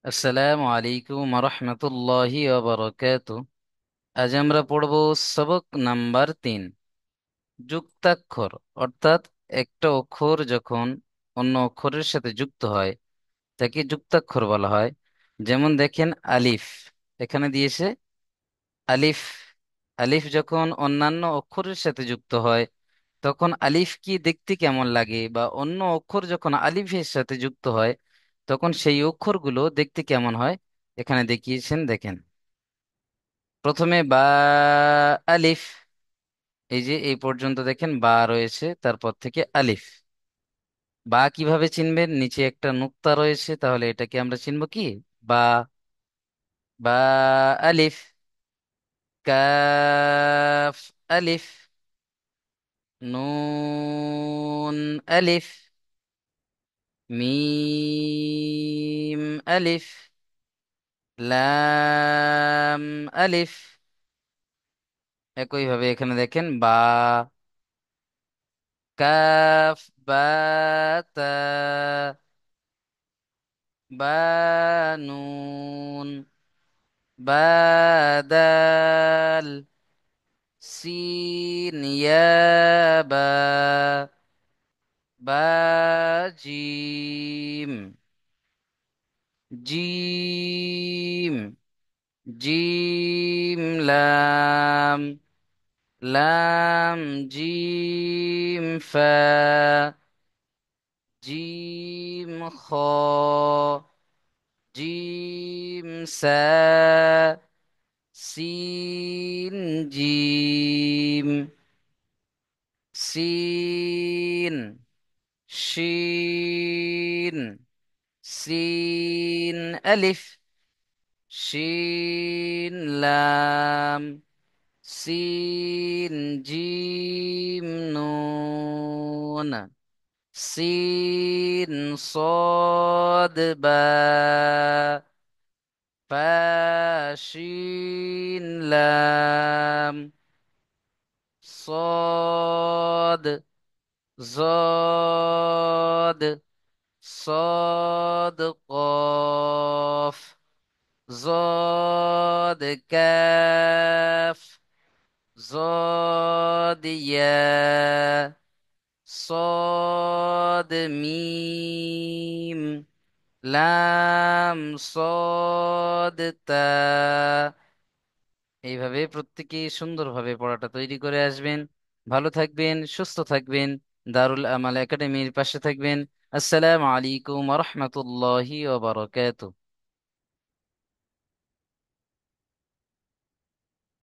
আসসালামু আলাইকুম রহমতুল্লাহি ওয়া আজ আমরা পড়ব সবক নাম্বার 3, যুক্তাক্ষর। অর্থাৎ একটা অক্ষর যখন অন্য অক্ষরের সাথে যুক্ত হয় তাকে যুক্তাক্ষর বলা হয়। যেমন দেখেন আলিফ, এখানে দিয়েছে আলিফ। আলিফ যখন অন্যান্য অক্ষরের সাথে যুক্ত হয় তখন আলিফ কি দেখতে কেমন লাগে, বা অন্য অক্ষর যখন আলিফের সাথে যুক্ত হয় তখন সেই অক্ষরগুলো দেখতে কেমন হয়, এখানে দেখিয়েছেন দেখেন। প্রথমে বা, আলিফ, এই যে এই পর্যন্ত দেখেন বা রয়েছে, তারপর থেকে আলিফ। বা কিভাবে চিনবেন? নিচে একটা নুক্তা রয়েছে, তাহলে এটাকে আমরা চিনব কি? বা। বা, আলিফ, কাফ, আলিফ, নুন, আলিফ, মিম, আলিফ, লাম, আলিফ। একইভাবে এখানে দেখেন বা, কাফ, বা, তা, বা, নুন, বা, দাল, সিন, ইয়া, বা, বা, জিম, জিম, জিম, লাম, লাম, জিম, ফা, জিম, খ, জিম, সা, সিন, জিম, সিন, শিন, সিন, আলিফ, শিন, লাম, সিন, জিম, নুন, সিন, صاد، বা, ফা, শিন, লাম, صاد، زاد، صاد، قاف، زاد، كاف، زاد، يا، صاد، ميم، লাম, صاد، তা। এইভাবে প্রত্যেকেই সুন্দরভাবে পড়াটা তৈরি করে আসবেন। ভালো থাকবেন, সুস্থ থাকবেন, দারুল আমাল একাডেমির পাশে থাকবেন। আসসালামু আলাইকুম ওয়া রাহমাতুল্লাহি ওয়া বারাকাতুহু।